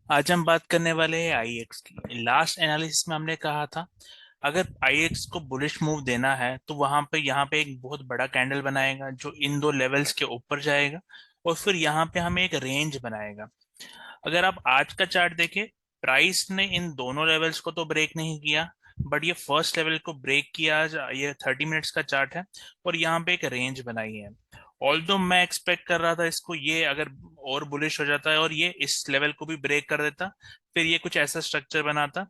आज हम बात करने वाले हैं आईएक्स की। लास्ट एनालिसिस में हमने कहा था अगर आईएक्स को बुलिश मूव देना है तो वहां पे यहाँ पे एक बहुत बड़ा कैंडल बनाएगा जो इन दो लेवल्स के ऊपर जाएगा और फिर यहाँ पे हमें एक रेंज बनाएगा। अगर आप आज का चार्ट देखें, प्राइस ने इन दोनों लेवल्स को तो ब्रेक नहीं किया, बट ये फर्स्ट लेवल को ब्रेक किया। आज ये 30 मिनट्स का चार्ट है और यहाँ पे एक रेंज बनाई है। ऑल्दो मैं एक्सपेक्ट कर रहा था इसको, ये अगर और बुलिश हो जाता है और ये इस लेवल को भी ब्रेक कर देता, फिर ये कुछ ऐसा स्ट्रक्चर बनाता।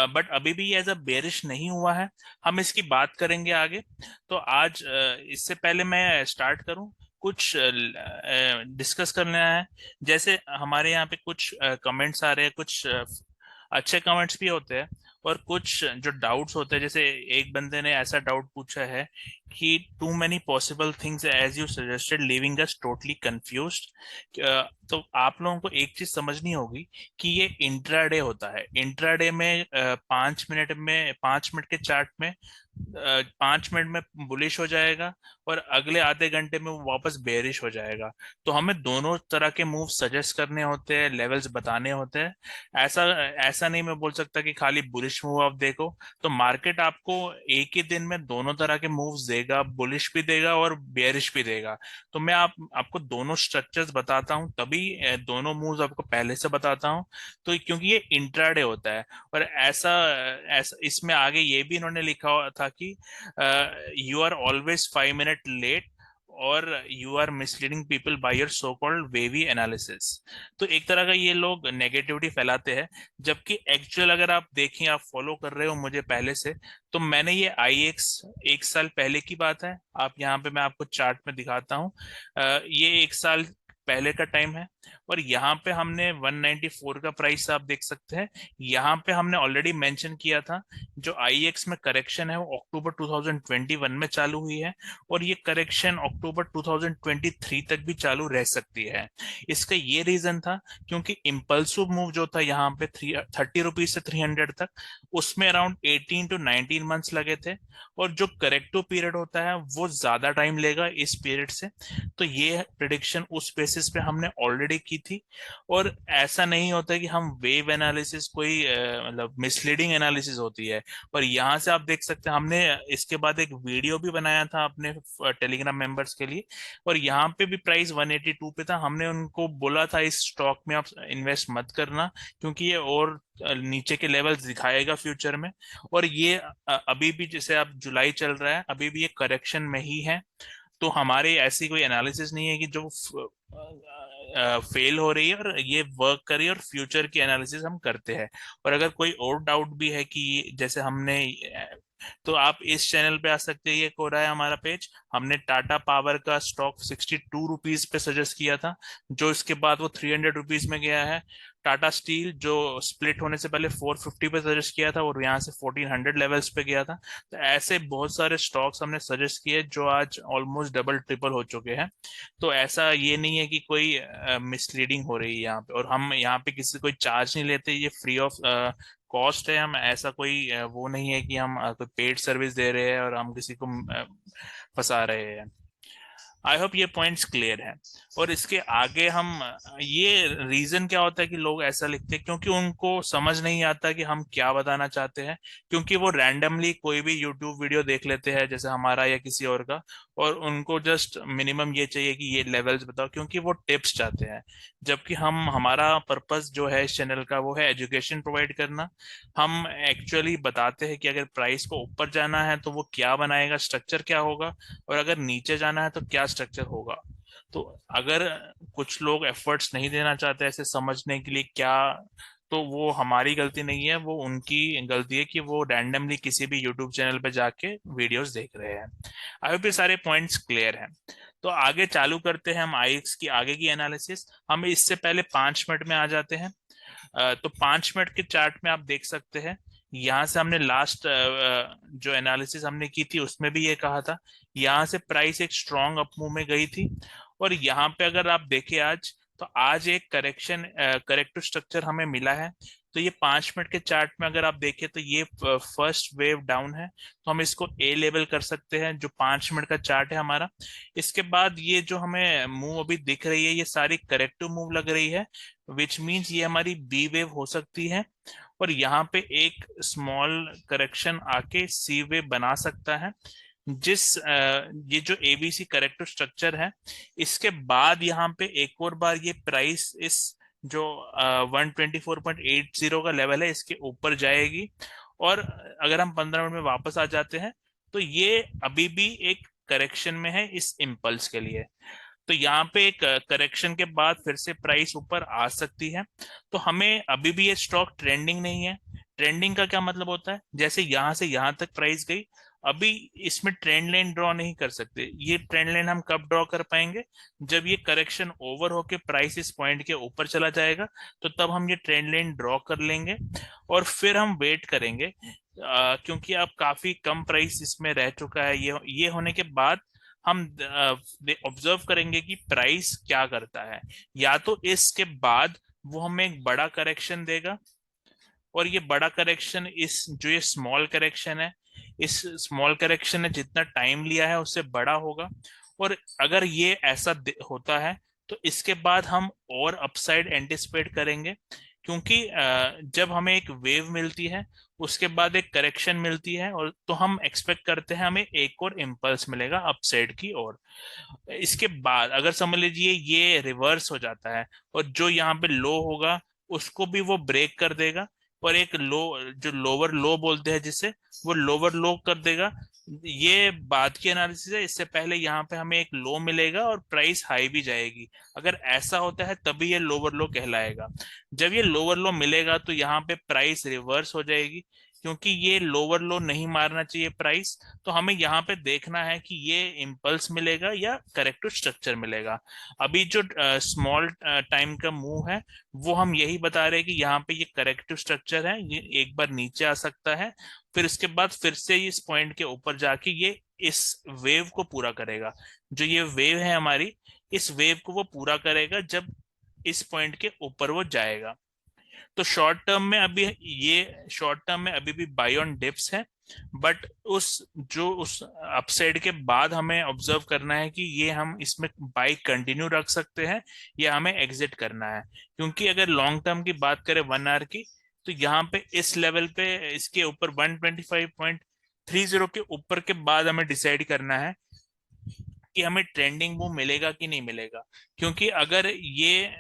बट अभी भी ये एज अ बेरिश नहीं हुआ है। हम इसकी बात करेंगे आगे। तो आज इससे पहले मैं स्टार्ट करूं, कुछ डिस्कस करना है। जैसे हमारे यहाँ पे कुछ कमेंट्स आ रहे हैं, कुछ अच्छे कमेंट्स भी होते हैं और कुछ जो डाउट्स होते हैं। जैसे एक बंदे ने ऐसा डाउट पूछा है कि too many possible things as you suggested leaving us totally confused. तो आप लोगों को एक चीज समझनी होगी कि ये इंट्राडे होता है। इंट्राडे में 5 मिनट में, 5 मिनट के चार्ट में 5 मिनट में बुलिश हो जाएगा और अगले आधे घंटे में वो वापस बेरिश हो जाएगा। तो हमें दोनों तरह के मूव सजेस्ट करने होते हैं, लेवल्स बताने होते हैं। ऐसा ऐसा नहीं मैं बोल सकता कि खाली बुलिश मूव आप देखो। तो मार्केट आपको एक ही दिन में दोनों तरह के मूव्स देगा, बुलिश भी देगा और बेरिश भी देगा। तो मैं आपको दोनों स्ट्रक्चर्स बताता हूँ, तभी दोनों मूव्स आपको पहले से बताता हूँ। तो क्योंकि ये इंट्राडे होता है और ऐसा ऐसा इसमें आगे ये भी इन्होंने लिखा हुआ था कि you are always 5 minute late और you are misleading people by your so called wavy analysis. तो एक तरह का ये लोग नेगेटिविटी फैलाते हैं, जबकि एक्चुअल अगर आप देखें, आप फॉलो कर रहे हो मुझे पहले से, तो मैंने ये आईएक्स 1 साल पहले की बात है। आप यहाँ पे मैं आपको चार्ट में दिखाता हूँ। ये 1 साल पहले का टाइम है और यहाँ पे हमने 194 का प्राइस आप देख सकते हैं। यहाँ पे हमने ऑलरेडी मेंशन किया था जो आईएक्स में करेक्शन है वो अक्टूबर 2021 में चालू हुई है और ये करेक्शन अक्टूबर 2023 तक भी चालू रह सकती है। इसका ये रीजन था क्योंकि इम्पल्सिव मूव जो था यहाँ पे 30 रुपीज से 300 तक, उसमें अराउंड 18 to 19 मंथ्स लगे थे और जो करेक्टिव पीरियड होता है वो ज्यादा टाइम लेगा इस पीरियड से। तो ये प्रिडिक्शन उस बेसिस पे हमने ऑलरेडी की थी। और ऐसा नहीं होता कि हम वेव एनालिसिस कोई मतलब मिसलीडिंग एनालिसिस होती है। और यहाँ से आप देख सकते हैं हमने इसके बाद एक वीडियो भी बनाया था अपने टेलीग्राम मेंबर्स के लिए और यहाँ पे भी प्राइस 182 पे था। हमने उनको बोला था इस स्टॉक में आप इन्वेस्ट मत करना क्योंकि ये और नीचे के लेवल्स दिखाएगा फ्यूचर में। और ये अभी भी, जैसे अब जुलाई चल रहा है, अभी भी ये करेक्शन में ही है। तो हमारे ऐसी कोई एनालिसिस नहीं है कि जो फेल हो रही है और ये वर्क कर रही है, और फ्यूचर की एनालिसिस हम करते हैं। और अगर कोई और डाउट भी है कि जैसे हमने तो आप इस चैनल पे आ सकते हैं। ये कोरा है हमारा पेज। हमने टाटा पावर का स्टॉक 62 रुपीज पे सजेस्ट किया था, जो इसके बाद वो 300 रुपीज में गया है। टाटा स्टील जो स्प्लिट होने से पहले 450 पे सजेस्ट किया था और यहाँ से 1400 लेवल्स पे गया था। तो ऐसे बहुत सारे स्टॉक्स हमने सजेस्ट किए जो आज ऑलमोस्ट डबल ट्रिपल हो चुके हैं। तो ऐसा ये नहीं है कि कोई मिसलीडिंग हो रही है यहाँ पे, और हम यहाँ पे किसी कोई चार्ज नहीं लेते। ये फ्री ऑफ कॉस्ट है। हम ऐसा कोई वो नहीं है कि हम कोई पेड सर्विस दे रहे हैं और हम किसी को फंसा रहे हैं। आई होप ये पॉइंट्स क्लियर है। और इसके आगे हम ये रीजन क्या होता है कि लोग ऐसा लिखते हैं क्योंकि उनको समझ नहीं आता कि हम क्या बताना चाहते हैं। क्योंकि वो रैंडमली कोई भी यूट्यूब वीडियो देख लेते हैं जैसे हमारा या किसी और का, और उनको जस्ट मिनिमम ये चाहिए कि ये लेवल्स बताओ, क्योंकि वो टिप्स चाहते हैं। जबकि हम, हमारा पर्पस जो है इस चैनल का वो है एजुकेशन प्रोवाइड करना। हम एक्चुअली बताते हैं कि अगर प्राइस को ऊपर जाना है तो वो क्या बनाएगा, स्ट्रक्चर क्या होगा, और अगर नीचे जाना है तो क्या स्ट्रक्चर होगा। तो अगर कुछ लोग एफर्ट्स नहीं देना चाहते ऐसे समझने के लिए क्या, तो वो हमारी गलती नहीं है, वो उनकी गलती है कि वो रैंडमली किसी भी यूट्यूब चैनल पे जाके वीडियोस देख रहे हैं। आई होप ये सारे पॉइंट्स क्लियर हैं। तो आगे चालू करते हैं हम आईएक्स की आगे की एनालिसिस। हम इससे पहले 5 मिनट में आ जाते हैं। तो 5 मिनट के चार्ट में आप देख सकते हैं, यहाँ से हमने लास्ट जो एनालिसिस हमने की थी उसमें भी ये कहा था। यहाँ से प्राइस एक स्ट्रॉन्ग अप मूव में गई थी और यहाँ पे अगर आप देखें आज, तो आज एक करेक्टिव स्ट्रक्चर हमें मिला है तो ये 5 मिनट के चार्ट में अगर आप देखें तो ये फर्स्ट वेव डाउन है, तो हम इसको ए लेवल कर सकते हैं, जो 5 मिनट का चार्ट है हमारा। इसके बाद ये जो हमें मूव अभी दिख रही है, ये सारी करेक्टिव मूव लग रही है, विच मीन्स ये हमारी बी वेव हो सकती है। और यहाँ पे एक स्मॉल करेक्शन आके सी वेव बना सकता है। ये जो एबीसी करेक्टिव स्ट्रक्चर है, इसके बाद यहाँ पे एक और बार ये प्राइस इस जो 124.80 का लेवल है इसके ऊपर जाएगी। और अगर हम 15 मिनट में वापस आ जाते हैं तो ये अभी भी एक करेक्शन में है इस इम्पल्स के लिए। तो यहाँ पे एक करेक्शन के बाद फिर से प्राइस ऊपर आ सकती है। तो हमें अभी भी ये स्टॉक ट्रेंडिंग नहीं है। ट्रेंडिंग का क्या मतलब होता है, जैसे यहाँ से यहाँ तक प्राइस गई, अभी इसमें ट्रेंड लाइन ड्रॉ नहीं कर सकते। ये ट्रेंड लाइन हम कब ड्रॉ कर पाएंगे, जब ये करेक्शन ओवर होके प्राइस इस पॉइंट के ऊपर चला जाएगा, तो तब हम ये ट्रेंड लाइन ड्रॉ कर लेंगे। और फिर हम वेट करेंगे, क्योंकि अब काफी कम प्राइस इसमें रह चुका है। ये होने के बाद हम ऑब्जर्व करेंगे कि प्राइस क्या करता है। या तो इसके बाद वो हमें एक बड़ा करेक्शन देगा, और ये बड़ा करेक्शन इस जो ये स्मॉल करेक्शन है, इस स्मॉल करेक्शन ने जितना टाइम लिया है उससे बड़ा होगा। और अगर ये ऐसा होता है तो इसके बाद हम और अपसाइड एंटिसिपेट करेंगे, क्योंकि जब हमें एक वेव मिलती है उसके बाद एक करेक्शन मिलती है, और तो हम एक्सपेक्ट करते हैं हमें एक और इम्पल्स मिलेगा अपसाइड की ओर। इसके बाद अगर समझ लीजिए ये रिवर्स हो जाता है, और जो यहाँ पे लो होगा उसको भी वो ब्रेक कर देगा, और एक लो जो लोअर लो बोलते हैं जिसे, वो लोअर लो कर देगा। ये बाद की एनालिसिस है, इससे पहले यहाँ पे हमें एक लो मिलेगा और प्राइस हाई भी जाएगी। अगर ऐसा होता है तभी ये लोअर लो कहलाएगा। जब ये लोअर लो मिलेगा तो यहाँ पे प्राइस रिवर्स हो जाएगी, क्योंकि ये लोअर लो नहीं मारना चाहिए प्राइस। तो हमें यहाँ पे देखना है कि ये इम्पल्स मिलेगा या करेक्टिव स्ट्रक्चर मिलेगा। अभी जो स्मॉल टाइम का मूव है वो हम यही बता रहे हैं कि यहाँ पे ये करेक्टिव स्ट्रक्चर है, ये एक बार नीचे आ सकता है, फिर इसके बाद फिर से इस पॉइंट के ऊपर जाके ये इस वेव को पूरा करेगा। जो ये वेव है हमारी, इस वेव को वो पूरा करेगा जब इस पॉइंट के ऊपर वो जाएगा। तो शॉर्ट टर्म में अभी भी बाय ऑन डिप्स है। बट उस अपसाइड के बाद हमें ऑब्जर्व करना है कि ये हम इसमें बाय कंटिन्यू रख सकते हैं या हमें एग्जिट करना है। क्योंकि अगर लॉन्ग टर्म की बात करें 1 आवर की, तो यहाँ पे इस लेवल पे इसके ऊपर 125.30 के ऊपर के बाद हमें डिसाइड करना है कि हमें ट्रेंडिंग मूव मिलेगा कि नहीं मिलेगा। क्योंकि अगर ये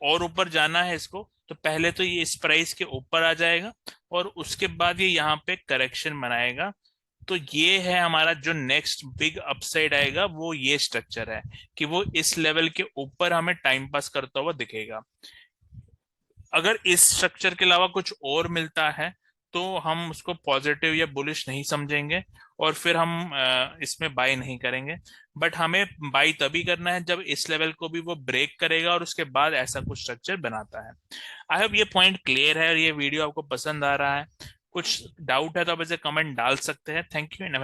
और ऊपर जाना है इसको, तो पहले तो ये इस प्राइस के ऊपर आ जाएगा, और उसके बाद ये यहाँ पे करेक्शन बनाएगा। तो ये है हमारा जो नेक्स्ट बिग अपसाइड आएगा, वो ये स्ट्रक्चर है कि वो इस लेवल के ऊपर हमें टाइम पास करता हुआ दिखेगा। अगर इस स्ट्रक्चर के अलावा कुछ और मिलता है तो हम उसको पॉजिटिव या बुलिश नहीं समझेंगे, और फिर हम इसमें बाय नहीं करेंगे। बट हमें बाय तभी करना है जब इस लेवल को भी वो ब्रेक करेगा और उसके बाद ऐसा कुछ स्ट्रक्चर बनाता है। आई होप ये पॉइंट क्लियर है और ये वीडियो आपको पसंद आ रहा है। कुछ डाउट है तो आप इसे कमेंट डाल सकते हैं। Thank you and